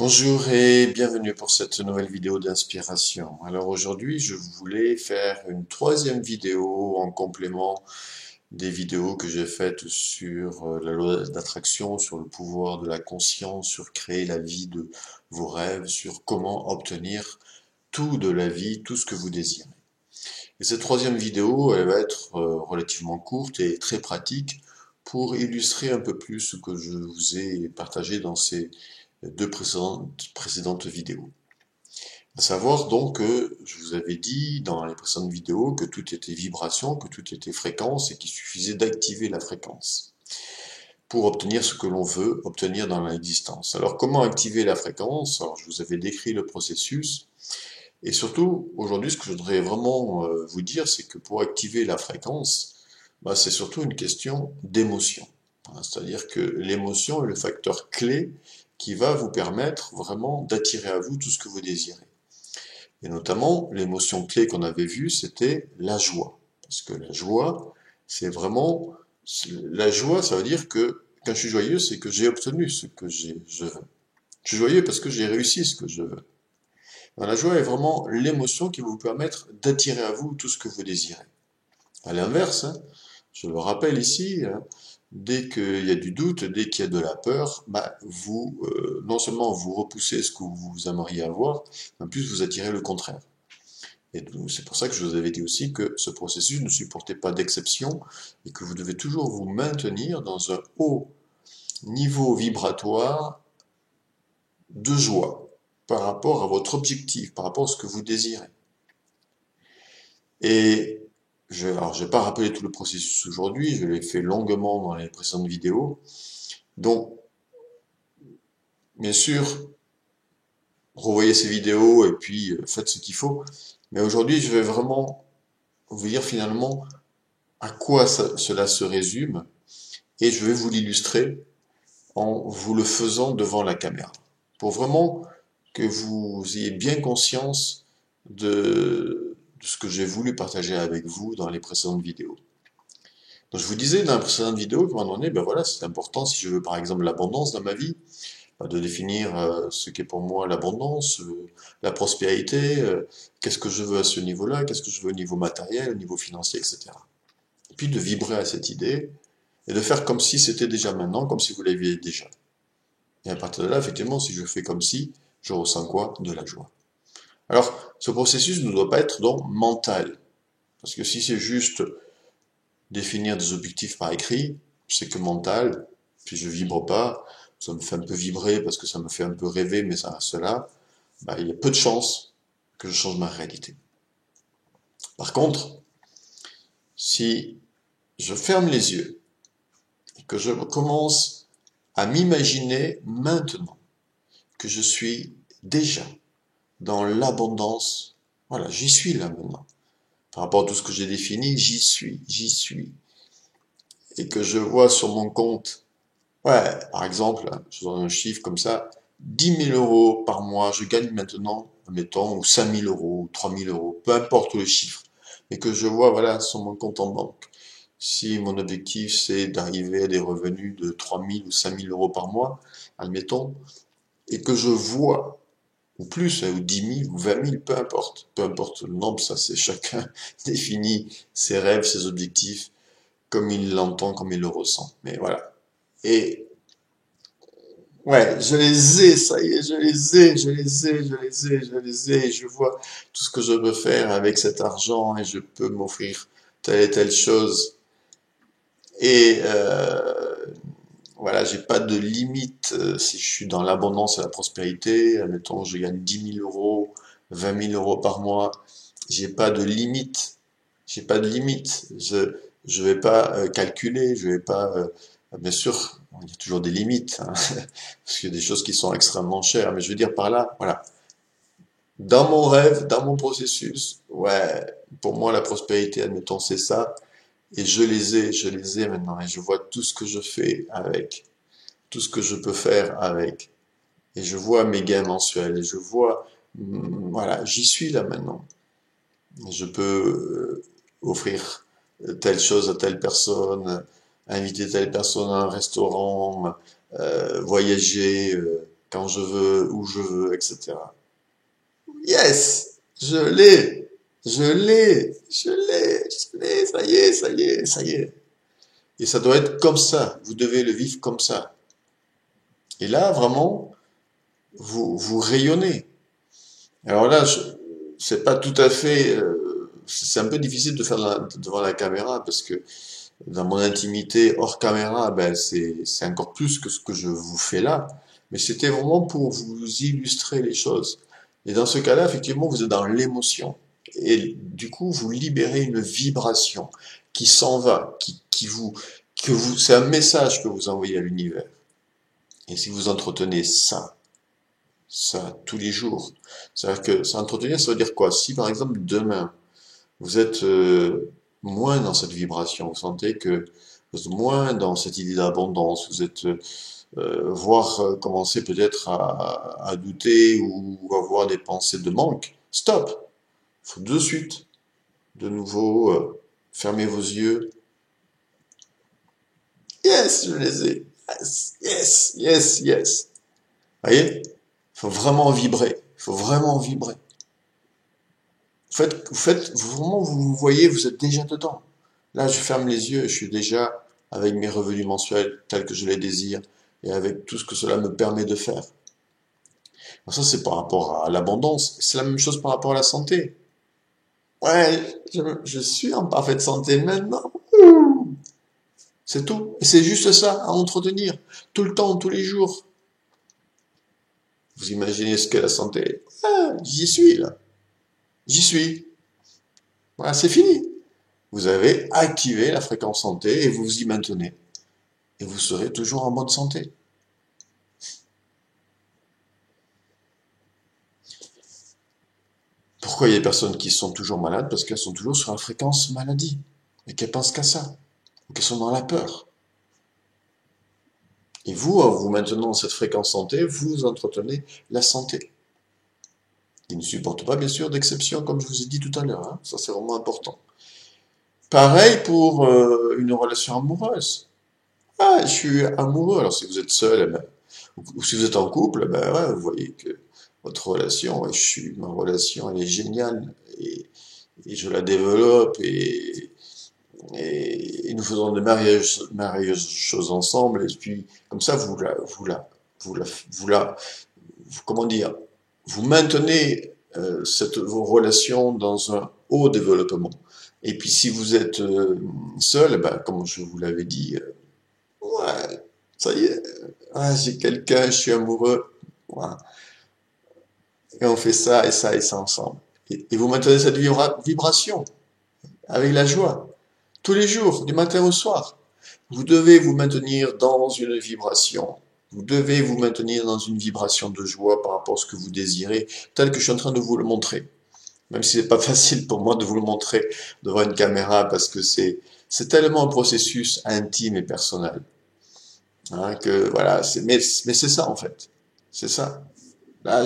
Bonjour et bienvenue pour cette nouvelle vidéo d'inspiration. Alors aujourd'hui, je voulais faire une troisième vidéo en complément des vidéos que j'ai faites sur la loi d'attraction, sur le pouvoir de la conscience, sur créer la vie de vos rêves, sur comment obtenir tout de la vie, tout ce que vous désirez. Et cette troisième vidéo, elle va être relativement courte et très pratique pour illustrer un peu plus ce que je vous ai partagé dans ces deux précédentes vidéos. À savoir donc que je vous avais dit dans les précédentes vidéos que tout était vibration, que tout était fréquence et qu'il suffisait d'activer la fréquence pour obtenir ce que l'on veut obtenir dans l'existence. Alors comment activer la fréquence? Alors je vous avais décrit le processus et surtout aujourd'hui ce que je voudrais vraiment vous dire c'est que pour activer la fréquence, c'est surtout une question d'émotion. C'est-à-dire que l'émotion est le facteur clé qui va vous permettre vraiment d'attirer à vous tout ce que vous désirez. Et notamment, l'émotion clé qu'on avait vue, c'était la joie. Parce que la joie, c'est vraiment... La joie, ça veut dire que quand je suis joyeux, c'est que j'ai obtenu ce que je veux. Je suis joyeux parce que j'ai réussi ce que je veux. Alors, la joie est vraiment l'émotion qui va vous permettre d'attirer à vous tout ce que vous désirez. À l'inverse, je le rappelle ici, dès qu'il y a du doute, dès qu'il y a de la peur, vous, non seulement vous repoussez ce que vous aimeriez avoir, mais en plus vous attirez le contraire. Et c'est pour ça que je vous avais dit aussi que ce processus ne supportait pas d'exception et que vous devez toujours vous maintenir dans un haut niveau vibratoire de joie par rapport à votre objectif, par rapport à ce que vous désirez. Et alors, je vais pas rappeler tout le processus aujourd'hui, je l'ai fait longuement dans les précédentes vidéos. Donc, bien sûr, revoyez ces vidéos et puis faites ce qu'il faut. Mais aujourd'hui, je vais vraiment vous dire finalement à quoi cela se résume et je vais vous l'illustrer en vous le faisant devant la caméra. Pour vraiment que vous ayez bien conscience de ce que j'ai voulu partager avec vous dans les précédentes vidéos. Donc je vous disais dans la précédente vidéo qu'à un moment donné, voilà, c'est important si je veux par exemple l'abondance dans ma vie, de définir ce qu'est pour moi l'abondance, la prospérité, qu'est-ce que je veux à ce niveau-là, qu'est-ce que je veux au niveau matériel, au niveau financier, etc. Et puis de vibrer à cette idée et de faire comme si c'était déjà maintenant, comme si vous l'aviez déjà. Et à partir de là, effectivement, si je fais comme si, je ressens quoi? De la joie. Alors, ce processus ne doit pas être donc mental. Parce que si c'est juste définir des objectifs par écrit, c'est que mental, puis je vibre pas, ça me fait un peu vibrer parce que ça me fait un peu rêver, mais ça reste là, il y a peu de chances que je change ma réalité. Par contre, si je ferme les yeux et que je commence à m'imaginer maintenant que je suis déjà dans l'abondance, voilà, j'y suis là maintenant. Par rapport à tout ce que j'ai défini, j'y suis. Et que je vois sur mon compte, ouais, par exemple, je donne un chiffre comme ça, 10 000 € par mois, je gagne maintenant, mettons, ou 5 000 €, ou 3 000 €, peu importe le chiffre. Et que je vois, voilà, sur mon compte en banque. Si mon objectif, c'est d'arriver à des revenus de 3 000 ou 5 000 € par mois, admettons, et que je vois ou plus, ou 10 000, ou 20 000, peu importe le nombre, ça c'est chacun définit ses rêves, ses objectifs, comme il l'entend, comme il le ressent. Mais voilà. Et ouais, je les ai, ça y est, je les ai, je les ai, je les ai, je les ai, je vois tout ce que je peux faire avec cet argent et je peux m'offrir telle et telle chose. Et voilà, j'ai pas de limite si je suis dans l'abondance et la prospérité. Admettons, je gagne 10 000 €, 20 000 € par mois. J'ai pas de limite. J'ai pas de limite. Je vais pas calculer. Je vais pas. Bien sûr, il y a toujours des limites, hein, parce qu'il y a des choses qui sont extrêmement chères. Mais je veux dire par là, voilà. Dans mon rêve, dans mon processus, ouais, pour moi la prospérité, admettons, c'est ça. Et je les ai maintenant. Et je vois tout ce que je fais avec tout ce que je peux faire avec. Et je vois mes gains mensuels, et je vois, voilà, j'y suis là maintenant. Je peux offrir telle chose à telle personne, inviter telle personne à un restaurant, voyager. quand je veux, où je veux, etc. Yes! Je l'ai! Je l'ai! Je l'ai! Je l'ai! Ça y est, ça y est, ça y est. Et ça doit être comme ça. Vous devez le vivre comme ça. Et là, vraiment, vous rayonnez. Alors là, c'est pas tout à fait, c'est un peu difficile de faire devant la caméra parce que dans mon intimité hors caméra, ben c'est encore plus que ce que je vous fais là. Mais c'était vraiment pour vous illustrer les choses. Et dans ce cas-là, effectivement, vous êtes dans l'émotion. Et du coup, vous libérez une vibration qui s'en va, c'est un message que vous envoyez à l'univers. Et si vous entretenez ça, tous les jours, c'est-à-dire que ça entretenir, ça veut dire quoi? Si par exemple demain, vous êtes moins dans cette vibration, vous sentez que vous êtes moins dans cette idée d'abondance, vous êtes voire commencer peut-être à douter ou avoir des pensées de manque, stop! Il faut de suite, de nouveau, fermer vos yeux. Yes, je les ai. Yes, yes, yes, yes. Vous voyez? Il faut vraiment vibrer. Il faut vraiment vibrer. Vraiment, vous vous voyez, vous êtes déjà dedans. Là, je ferme les yeux, je suis déjà avec mes revenus mensuels tels que je les désire et avec tout ce que cela me permet de faire. Alors ça, c'est par rapport à l'abondance. C'est la même chose par rapport à la santé. Ouais, je suis en parfaite santé maintenant. C'est tout. Et c'est juste ça à entretenir. Tout le temps, tous les jours. Vous imaginez ce qu'est la santé? Ah, j'y suis là. J'y suis. Voilà, c'est fini. Vous avez activé la fréquence santé et vous vous y maintenez. Et vous serez toujours en bonne santé. Pourquoi il y a des personnes qui sont toujours malades? Parce qu'elles sont toujours sur la fréquence maladie. Et qu'elles pensent qu'à ça. Ou qu'elles sont dans la peur. Et vous, en vous maintenant cette fréquence santé, vous entretenez la santé. Qui ne supporte pas, bien sûr, d'exception, comme je vous ai dit tout à l'heure. Hein. Ça, c'est vraiment important. Pareil pour une relation amoureuse. Ah, je suis amoureux. Alors, si vous êtes seul, eh ben, ou si vous êtes en couple, eh ben, ouais, vous voyez que votre relation, ouais, ma relation, elle est géniale. Et je la développe et nous faisons de merveilleuses choses ensemble. Et puis, comme ça, vous la, vous la, comment dire, vous maintenez vos relations dans un haut développement. Et puis si vous êtes seul, ben, comme je vous l'avais dit, ouais, ça y est, ah, j'ai quelqu'un, je suis amoureux, voilà. Et on fait ça et ça ensemble. Et vous maintenez cette vibration avec la joie, tous les jours, du matin au soir. Vous devez vous maintenir dans une vibration. Vous devez vous maintenir dans une vibration de joie par rapport à ce que vous désirez, tel que je suis en train de vous le montrer. Même si c'est pas facile pour moi de vous le montrer devant une caméra parce que c'est tellement un processus intime et personnel. Hein, que voilà, mais c'est ça en fait. C'est ça. Là,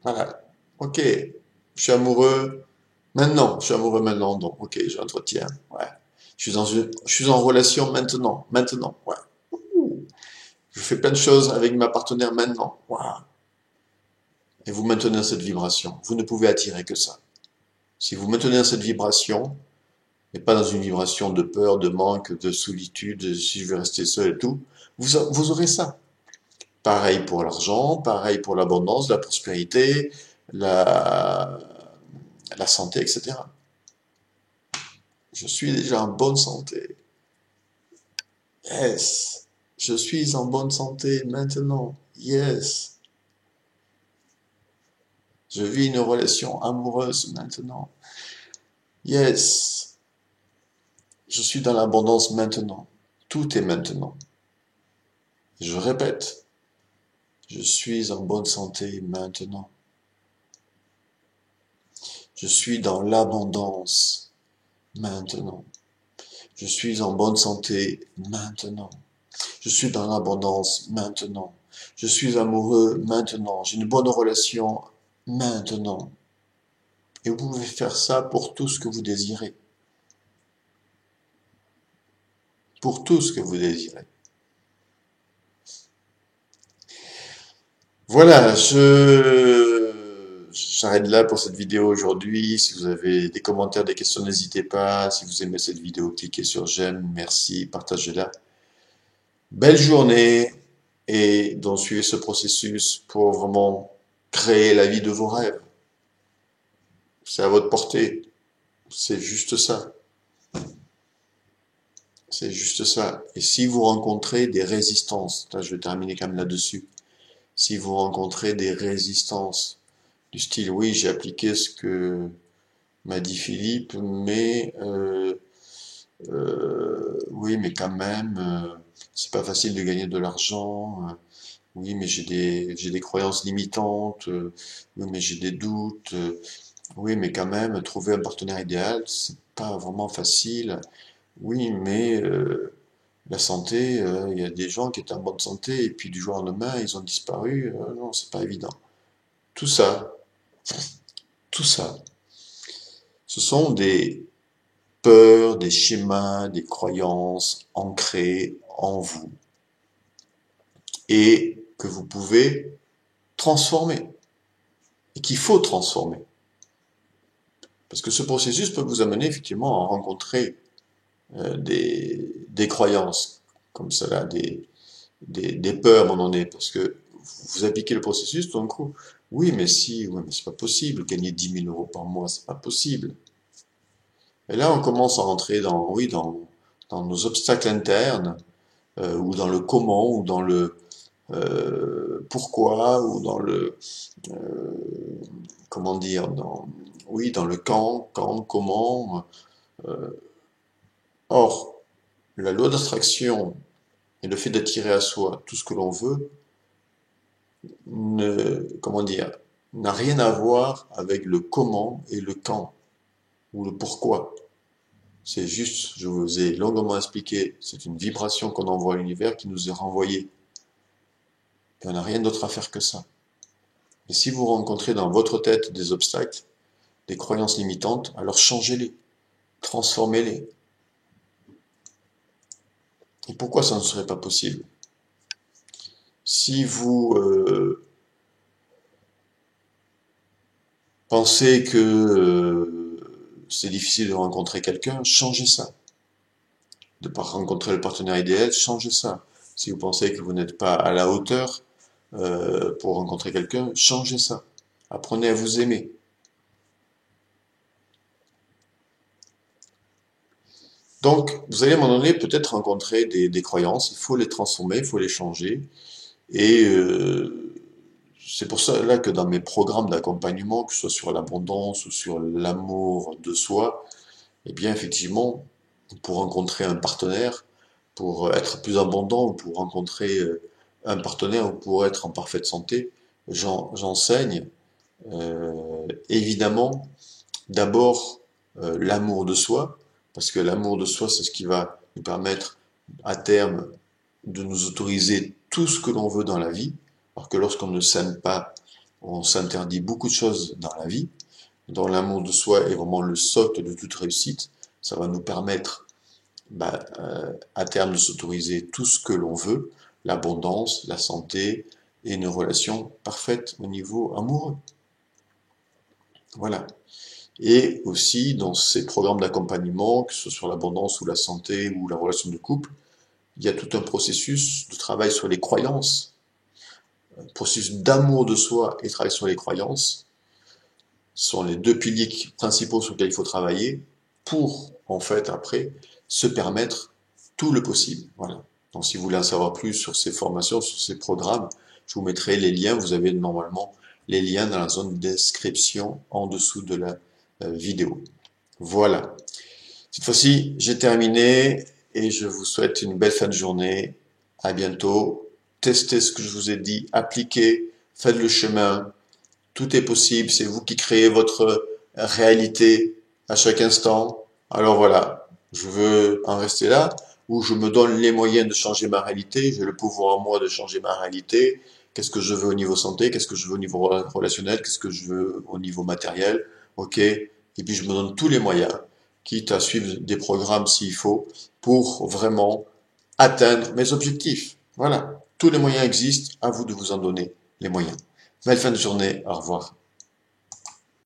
voilà. Ok. Je suis amoureux. Maintenant, je suis amoureux maintenant, donc ok, j'entretiens. Ouais. Je suis en relation maintenant. Maintenant. Ouais. Ouh. Je fais plein de choses avec ma partenaire maintenant. Waouh. Et vous maintenez cette vibration. Vous ne pouvez attirer que ça. Si vous maintenez cette vibration, et pas dans une vibration de peur, de manque, de solitude, si je vais rester seul et tout, vous aurez ça. Pareil pour l'argent, pareil pour l'abondance, la prospérité, la, la santé, etc. Je suis déjà en bonne santé. Yes. Je suis en bonne santé maintenant. Yes. Je vis une relation amoureuse maintenant. Yes. Je suis dans l'abondance maintenant. Tout est maintenant. Je répète, je suis en bonne santé maintenant. Je suis dans l'abondance maintenant. Je suis en bonne santé maintenant. Je suis dans l'abondance maintenant. Je suis amoureux maintenant. J'ai une bonne relation maintenant. Et vous pouvez faire ça pour tout ce que vous désirez. Pour tout ce que vous désirez. Voilà, j'arrête là pour cette vidéo aujourd'hui. Si vous avez des commentaires, des questions, n'hésitez pas. Si vous aimez cette vidéo, cliquez sur j'aime, merci, partagez-la. Belle journée et donc suivez ce processus pour vraiment créer la vie de vos rêves. C'est à votre portée. C'est juste ça. C'est juste ça. Et si vous rencontrez des résistances, là je vais terminer quand même là-dessus. Si vous rencontrez des résistances du style, oui, j'ai appliqué ce que m'a dit Philippe, mais oui, mais quand même, c'est pas facile de gagner de l'argent. Oui, mais j'ai des croyances limitantes. Oui, mais j'ai des doutes. Oui, mais quand même, trouver un partenaire idéal, c'est pas vraiment facile. Oui, mais la santé, il y a des gens qui étaient en bonne santé et puis du jour au lendemain, ils ont disparu. Non, c'est pas évident. Tout ça, tout ça, ce sont des peurs, des schémas, des croyances ancrées en vous et que vous pouvez transformer et qu'il faut transformer. Parce que ce processus peut vous amener effectivement à rencontrer des croyances comme cela, des peurs à un moment donné, parce que vous appliquez le processus, tout d'un coup, oui, mais si, oui, mais c'est pas possible, gagner 10 000 € par mois, c'est pas possible. Et là, on commence à rentrer dans, oui, dans nos obstacles internes, ou dans le comment, ou dans le pourquoi, ou dans le, euh, comment dire, oui, dans le quand, comment. Or, la loi d'attraction et le fait d'attirer à soi tout ce que l'on veut, comment dire, n'a rien à voir avec le comment et le quand, ou le pourquoi. C'est juste, je vous ai longuement expliqué, c'est une vibration qu'on envoie à l'univers qui nous est renvoyée. Et on n'a rien d'autre à faire que ça. Et si vous rencontrez dans votre tête des obstacles, des croyances limitantes, alors changez-les, transformez-les. Et pourquoi ça ne serait pas possible? Si vous pensez que c'est difficile de rencontrer quelqu'un, changez ça. De ne pas rencontrer le partenaire idéal, changez ça. Si vous pensez que vous n'êtes pas à la hauteur pour rencontrer quelqu'un, changez ça. Apprenez à vous aimer. Donc, vous allez à un moment donné peut-être rencontrer des croyances, il faut les transformer, il faut les changer. Et c'est pour ça là que dans mes programmes d'accompagnement, que ce soit sur l'abondance ou sur l'amour de soi, eh bien effectivement, pour rencontrer un partenaire, pour être plus abondant, ou pour rencontrer un partenaire, ou pour être en parfaite santé, j'enseigne évidemment d'abord l'amour de soi, parce que l'amour de soi, c'est ce qui va nous permettre à terme de nous autoriser tout ce que l'on veut dans la vie, alors que lorsqu'on ne s'aime pas, on s'interdit beaucoup de choses dans la vie. Dans l'amour de soi est vraiment le socle de toute réussite. Ça va nous permettre à terme de s'autoriser tout ce que l'on veut, l'abondance, la santé et une relation parfaite au niveau amoureux. Voilà. Et aussi dans ces programmes d'accompagnement, que ce soit sur l'abondance ou la santé ou la relation de couple, il y a tout un processus de travail sur les croyances, un processus d'amour de soi et travail sur les croyances sont les deux piliers principaux sur lesquels il faut travailler pour, en fait, après, se permettre tout le possible. Voilà. Donc, si vous voulez en savoir plus sur ces formations, sur ces programmes, je vous mettrai les liens. Vous avez normalement les liens dans la zone de description en dessous de la vidéo. Voilà. Cette fois-ci, j'ai terminé et je vous souhaite une belle fin de journée. À bientôt. Testez ce que je vous ai dit, appliquez, faites le chemin. Tout est possible, c'est vous qui créez votre réalité à chaque instant. Alors voilà, je veux en rester là, où je me donne les moyens de changer ma réalité, j'ai le pouvoir en moi de changer ma réalité. Qu'est-ce que je veux au niveau santé, qu'est-ce que je veux au niveau relationnel, qu'est-ce que je veux au niveau matériel, ok? Et puis je me donne tous les moyens, quitte à suivre des programmes s'il faut, pour vraiment atteindre mes objectifs. Voilà, tous les moyens existent, à vous de vous en donner les moyens. Belle fin de journée, au revoir.